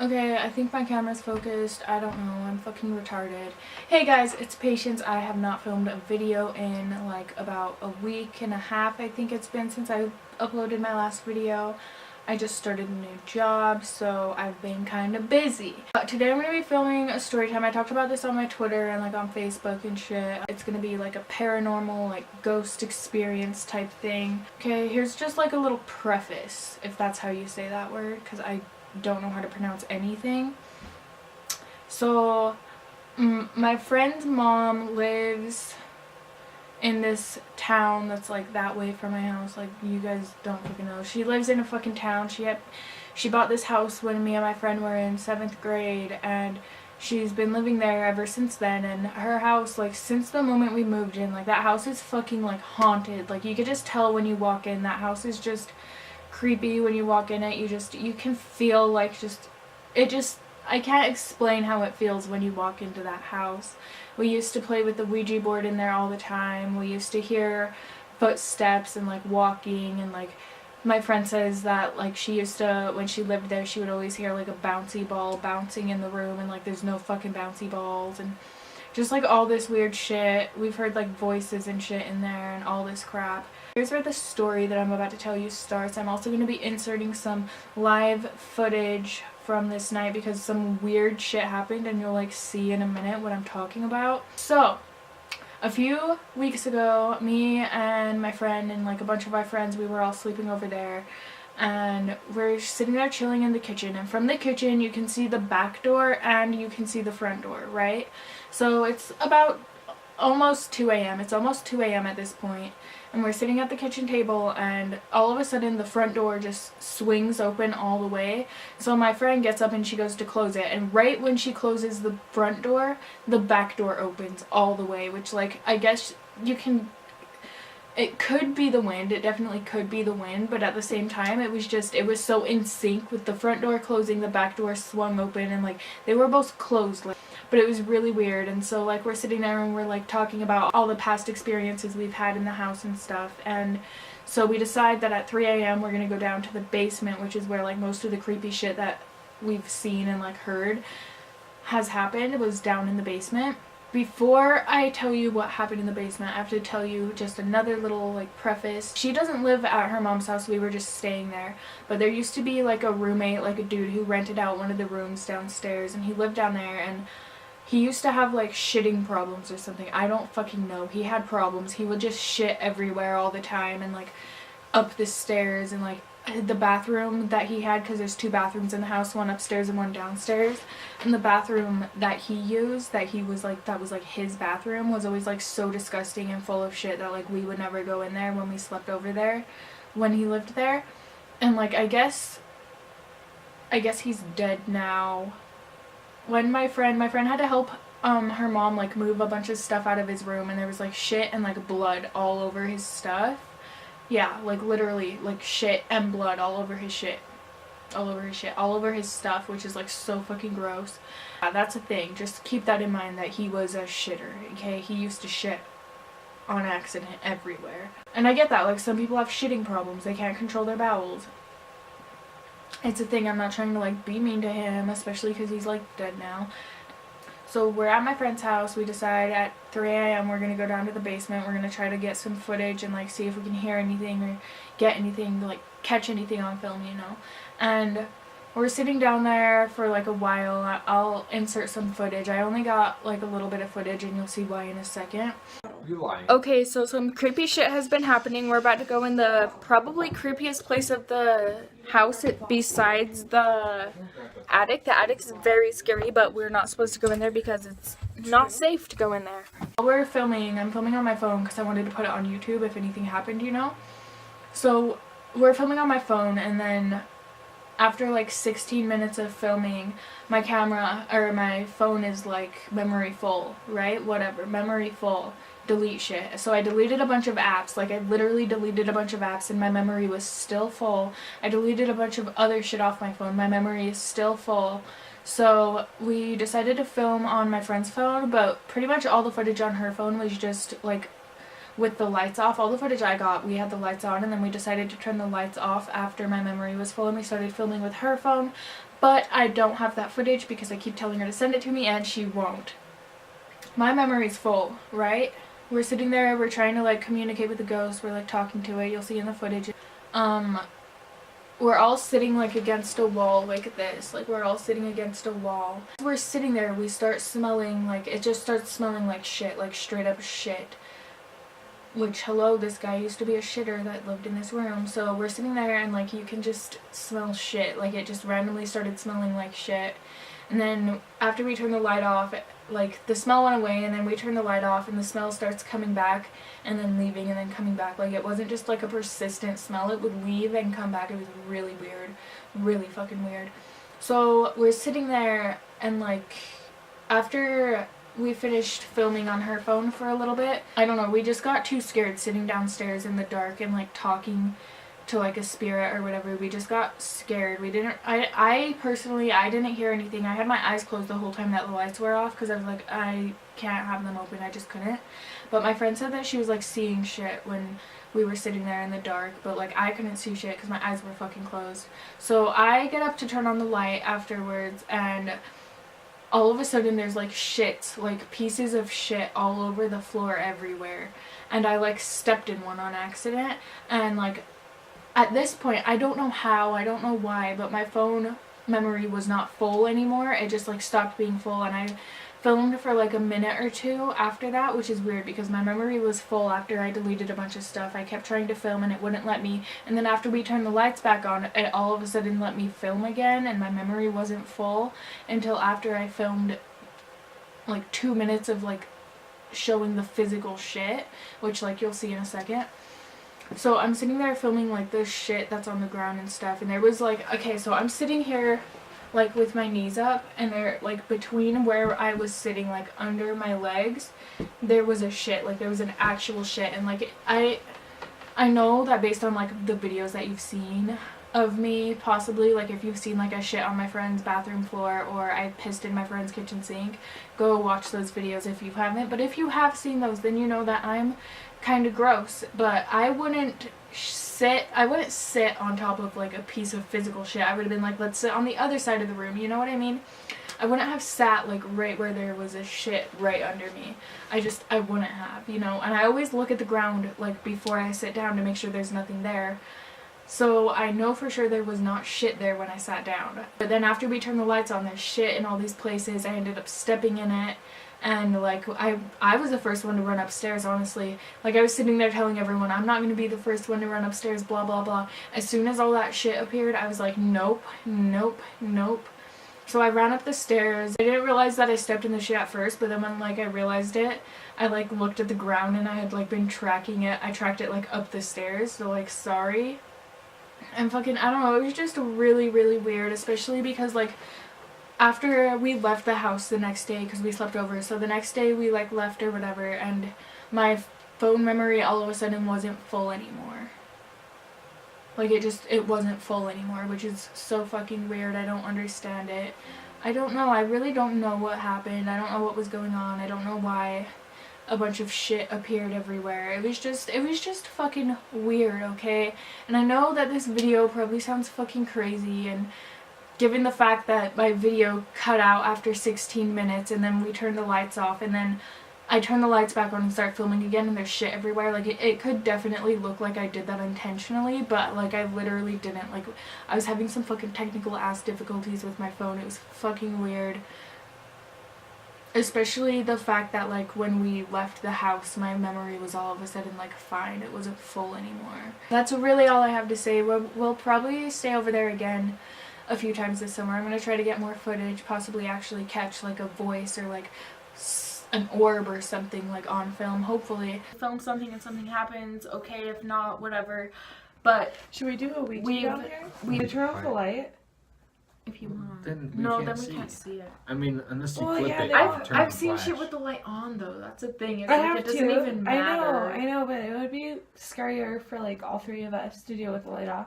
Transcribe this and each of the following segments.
Okay, I think my camera's focused. I don't know. I'm fucking retarded. Hey guys, it's Patience. I have not filmed a video in like about a week and a half. I think it's been since I uploaded my last video. I just started a new job, so I've been kind of busy. Today I'm going to be filming a story time. I talked about this on my Twitter and like on Facebook and shit. It's going to be like a paranormal, like ghost experience type thing. Okay, here's just like a little preface, if that's how you say that word, because I don't know how to pronounce anything. So my friend's mom lives in this town that's like that way from my house. Like, you guys don't fucking know. She lives in a fucking town. She bought this house when me and my friend were in 7th grade, and she's been living there ever since then. And her house, like, since the moment we moved in, like, that house is fucking like haunted. Like, you could just tell when you walk in. That house is just creepy. When you walk in it, you can feel like I can't explain how it feels when you walk into that house. We used to play with the Ouija board in there all the time. We used to hear footsteps and like walking, and like my friend says that like she used to, when she lived there, she would always hear like a bouncy ball bouncing in the room, and like there's no fucking bouncy balls, and just like all this weird shit. We've heard like voices and shit in there and all this crap. Here's where the story that I'm about to tell you starts. I'm also going to be inserting some live footage from this night because some weird shit happened, and you'll like see in a minute what I'm talking about. So, a few weeks ago, me and my friend and like a bunch of our friends, we were all sleeping over there, and we're sitting there chilling in the kitchen, and from the kitchen you can see the back door and you can see the front door, right? So it's about almost 2 a.m. It's almost 2 a.m. at this point, and we're sitting at the kitchen table, and all of a sudden the front door just swings open all the way. So my friend gets up and she goes to close it, and right when she closes the front door, the back door opens all the way, which, like, I guess it could be the wind. It definitely could be the wind, but at the same time it was so in sync with the front door closing, the back door swung open, and like they were both closed, like, but it was really weird. And so like we're sitting there and we're like talking about all the past experiences we've had in the house and stuff, and so we decide that at 3 a.m. we're gonna go down to the basement, which is where like most of the creepy shit that we've seen and like heard has happened. It was down in the basement. Before I tell you what happened in the basement, I have to tell you just another little like preface. She doesn't live at her mom's house. We were just staying there. But there used to be like a roommate, like a dude who rented out one of the rooms downstairs, and he lived down there, and he used to have like shitting problems or something. I don't fucking know. He had problems. He would just shit everywhere all the time, and like up the stairs, and like the bathroom that he had, because there's 2 bathrooms in the house, one upstairs and one downstairs, and the bathroom that he used, that was like his bathroom, was always like so disgusting and full of shit that like we would never go in there when we slept over there when he lived there. And like I guess he's dead now. When my friend had to help her mom like move a bunch of stuff out of his room, and there was like shit and like blood all over his stuff. Yeah, like literally like shit and blood all over his shit. All over his stuff, which is like so fucking gross. That's a thing. Just keep that in mind, that he was a shitter, okay? He used to shit on accident everywhere. And I get that, like some people have shitting problems. They can't control their bowels. It's a thing. I'm not trying to like be mean to him, especially because he's like dead now. So we're at my friend's house. We decide at 3 a.m. we're going to go down to the basement. We're going to try to get some footage and like see if we can hear anything or get anything, like catch anything on film, you know. And we're sitting down there for like a while. I'll insert some footage. I only got like a little bit of footage, and you'll see why in a second. You lying. Okay, so some creepy shit has been happening. We're about to go in the probably creepiest place of the house besides the attic. The attic's very scary, but we're not supposed to go in there because it's not safe to go in there. While we're filming, I'm filming on my phone because I wanted to put it on YouTube if anything happened, you know? So we're filming on my phone, and then after like 16 minutes of filming, my phone is like memory full, right? Whatever, memory full. Delete shit. So I deleted a bunch of apps. Like I literally deleted a bunch of apps, and my memory was still full. I deleted a bunch of other shit off my phone. My memory is still full. So we decided to film on my friend's phone, but pretty much all the footage on her phone was just like with the lights off. All the footage I got, we had the lights on, and then we decided to turn the lights off after my memory was full, and we started filming with her phone. But I don't have that footage because I keep telling her to send it to me and she won't. My memory's full, right? We're sitting there, we're trying to like communicate with the ghost, we're like talking to it, you'll see in the footage. We're all sitting like against a wall like this, like we're all sitting against a wall. We're sitting there, we start smelling like, it just starts smelling like shit, like straight up shit. Which, hello, this guy used to be a shitter that lived in this room. So we're sitting there and like you can just smell shit, like it just randomly started smelling like shit. And then after we turned the light off, like the smell went away, and then we turned the light off and the smell starts coming back and then leaving and then coming back. Like it wasn't just like a persistent smell, it would leave and come back. It was really weird, really fucking weird. So we're sitting there and like after we finished filming on her phone for a little bit, I don't know, we just got too scared sitting downstairs in the dark and like talking to like a spirit or whatever. We just got scared. We didn't, I personally, I didn't hear anything. I had my eyes closed the whole time that the lights were off because I was like, I can't have them open, I just couldn't. But my friend said that she was like seeing shit when we were sitting there in the dark, but like I couldn't see shit because my eyes were fucking closed. So I get up to turn on the light afterwards, and all of a sudden there's like shit, like pieces of shit all over the floor everywhere. And I like stepped in one on accident, and like at this point, I don't know how, I don't know why, but my phone memory was not full anymore. It just like stopped being full, and I filmed for like a minute or two after that, which is weird because my memory was full after I deleted a bunch of stuff. I kept trying to film and it wouldn't let me, and then after we turned the lights back on, it all of a sudden let me film again, and my memory wasn't full until after I filmed like 2 minutes of like showing the physical shit, which like you'll see in a second. So I'm sitting there filming like this shit that's on the ground and stuff, and there was like, okay, so I'm sitting here like with my knees up, and they're like between where I was sitting, like under my legs, there was a shit, like there was an actual shit. And like I know that based on like the videos that you've seen of me, possibly like if you've seen like a shit on my friend's bathroom floor or I pissed in my friend's kitchen sink, go watch those videos if you haven't. But if you have seen those, then you know that I'm kind of gross. But I wouldn't sit on top of like a piece of physical shit. I would have been like, let's sit on the other side of the room, you know what I mean? I wouldn't have sat like right where there was a shit right under me. I wouldn't have, you know. And I always look at the ground like before I sit down to make sure there's nothing there. So I know for sure there was not shit there when I sat down. But then after we turned the lights on, there's shit in all these places. I ended up stepping in it. And like I was the first one to run upstairs, honestly. Like I was sitting there telling everyone, I'm not going to be the first one to run upstairs, blah blah blah. As soon as all that shit appeared, I was like, nope, nope, nope. So I ran up the stairs. I didn't realize that I stepped in the shit at first, but then when like I realized it, I like looked at the ground and I had like been tracking it. I tracked it like up the stairs, so like sorry. And fucking, I don't know, it was just really, really weird, especially because like after we left the house the next day, because we slept over, so the next day we like left or whatever, and my phone memory all of a sudden wasn't full anymore. Like it wasn't full anymore, which is so fucking weird. I don't understand it. I don't know, I really don't know what happened. I don't know what was going on. I don't know why a bunch of shit appeared everywhere. It was just fucking weird, okay? And I know that this video probably sounds fucking crazy, and given the fact that my video cut out after 16 minutes and then we turned the lights off and then I turned the lights back on and start filming again and there's shit everywhere, like it could definitely look like I did that intentionally, but like I literally didn't. Like I was having some fucking technical ass difficulties with my phone. It was fucking weird. Especially the fact that like when we left the house, my memory was all of a sudden like fine. It wasn't full anymore. That's really all I have to say. We'll probably stay over there again a few times this summer. I'm going to try to get more footage, possibly actually catch like a voice or like an orb or something like on film, hopefully. Film something and something happens, okay, if not, whatever. But should we do a Ouija down here? We turn off the light? If you want. Then we can't see it. I mean, unless you flip it. I've seen shit with the light on though. That's the thing. It's like it doesn't even matter. I know, but it would be scarier for like all three of us to deal with the light off.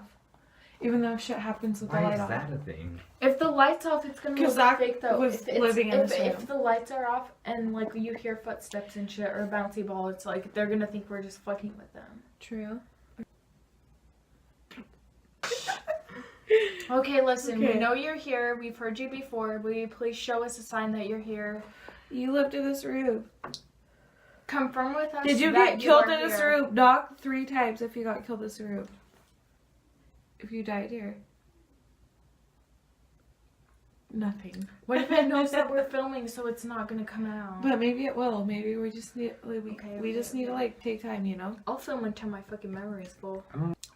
Even though shit happens with the light off. Why is that a thing? If the light's off, it's gonna look fake though. Was living in this room. If the lights are off and like you hear footsteps and shit or a bouncy ball, it's like they're gonna think we're just fucking with them. True. Okay, listen, we Okay. know you're here. We've heard you before. Will you please show us a sign that you're here? You lived in this room. Confirm with us. Did you that get killed are in this here. room? Knock 3 times if you got killed in this room. If you died here. Nothing. What if it knows that we're filming, so it's not gonna come out? But maybe it will. Maybe we just need Okay, just need to like take time, you know? I'll film until my fucking memory is full.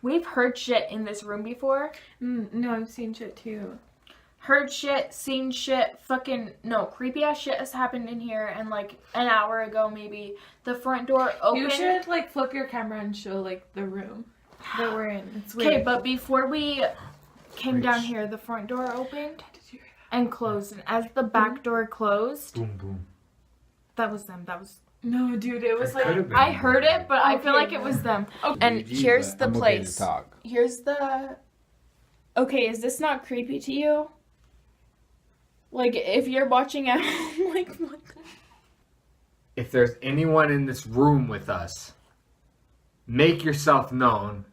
We've heard shit in this room before. No, I've seen shit too. Heard shit, seen shit, creepy ass shit has happened in here, and like an hour ago maybe, the front door opened. You should like flip your camera and show like the room that we're in. It's weird. Okay, but before we came down here, the front door opened and closed, and as the back door closed, Boom, boom. that was them. That was. No, dude, it was It like could've been. I heard it, but I feel Okay, like it was them. Okay. And here's the I'm okay to place. talk. Here's the. Okay, is this not creepy to you? Like, if you're watching at home, like, what the... If there's anyone in this room with us, make yourself known.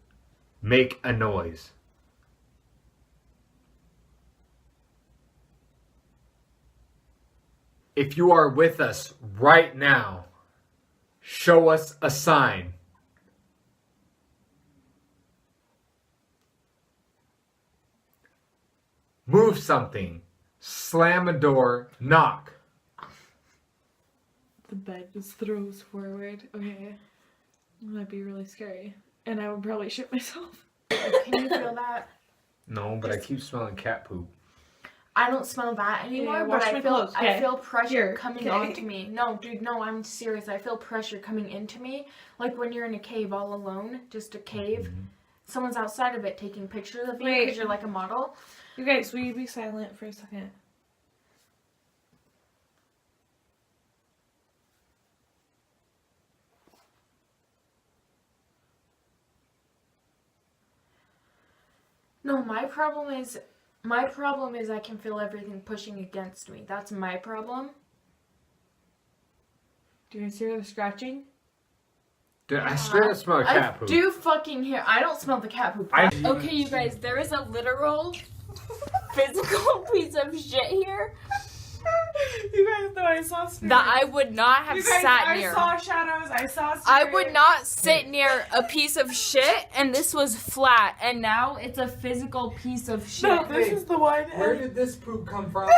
Make a noise. If you are with us right now, show us a sign. Move something. Slam a door. Knock. the bed just throws forward. Okay. That'd be really scary. And I would probably shit myself. Can you feel that? No, but I keep smelling cat poop. I don't smell that anymore, Yeah, but wash I my feel clothes, I okay? feel pressure Here, coming okay. onto me. No, dude, no, I'm serious. I feel pressure coming into me, like when you're in a cave all alone, just a cave. Mm-hmm. Someone's outside of it taking pictures of you Wait. because you're like a model. You guys, will you be silent for a second? No, my problem is I can feel everything pushing against me. That's my problem. Do you guys hear the scratching? Dude, I straight up smell cat I poop. do fucking hear. I don't smell the cat poop. Okay, you guys, there is a literal physical piece of shit here You guys know I saw spirits. that I would not have You guys, sat I near. saw shadows. I saw spirits. I would not sit near a piece of shit, and this was flat, and now it's a physical piece of shit. No, this is the one. Where did this poop come from?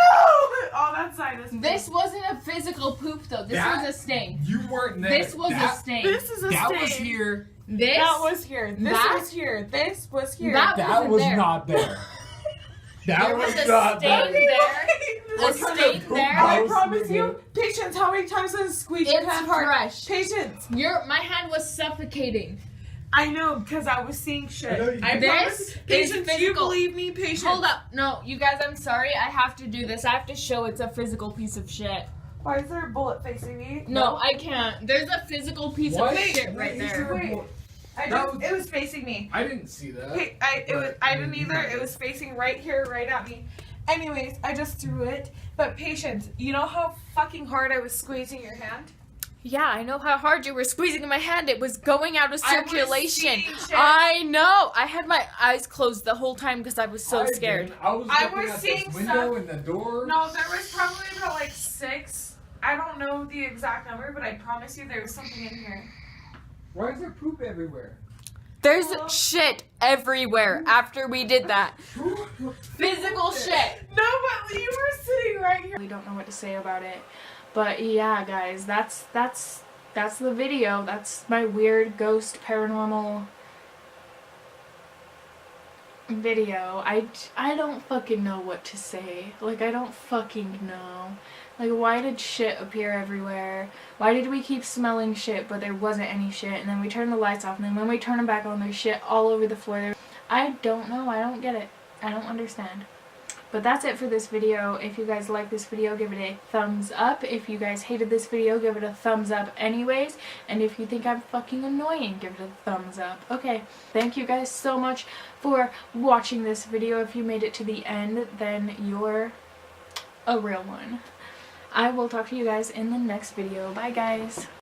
Oh, that side is. This wasn't a physical poop, though. This That- was a stain. You weren't there. This was a stain. This is a That stain. was here. This That was here. This That- was here. This was here. That That wasn't was there. not there. That There was a not stain there. there. A What kind stain of poop there. I house, promise nigga? you, patience. How many times does it squeeze your It's hand hard? fresh. Patience. My hand was suffocating. I know because I was seeing shit. I know you I did. promise. This is Patience, you physical. believe me? Patience. Hold up. No, you guys, I'm sorry. I have to do this. I have to show it's a physical piece of shit. Why is there a bullet facing me? No, I can't. There's a physical piece What? of shit right Wait, there. Wait. It was facing me. I didn't see that. I didn't either. It was facing right here, right at me. Anyways, I just threw it. But patience, you know how fucking hard I was squeezing your hand? Yeah, I know how hard you were squeezing my hand. It was going out of I was circulation. seeing shit. I know. I had my eyes closed the whole time because I was so scared. I was I looking was at seeing this window and the door. No, there was probably about like 6. I don't know the exact number, but I promise you there was something in here. Why is there poop everywhere? There's shit everywhere after we did that. Physical shit. No, but you were sitting right here. We don't know what to say about it. But yeah, guys, that's the video. That's my weird ghost paranormal video. I don't fucking know what to say. Like, I don't fucking know. Like, why did shit appear everywhere? Why did we keep smelling shit but there wasn't any shit? And then we turn the lights off, and then when we turn them back on, there's shit all over the floor. I don't know. I don't get it. I don't understand. But that's it for this video. If you guys like this video, give it a thumbs up. If you guys hated this video, give it a thumbs up anyways. And if you think I'm fucking annoying, give it a thumbs up. Okay, thank you guys so much for watching this video. If you made it to the end, then you're a real one. I will talk to you guys in the next video. Bye, guys.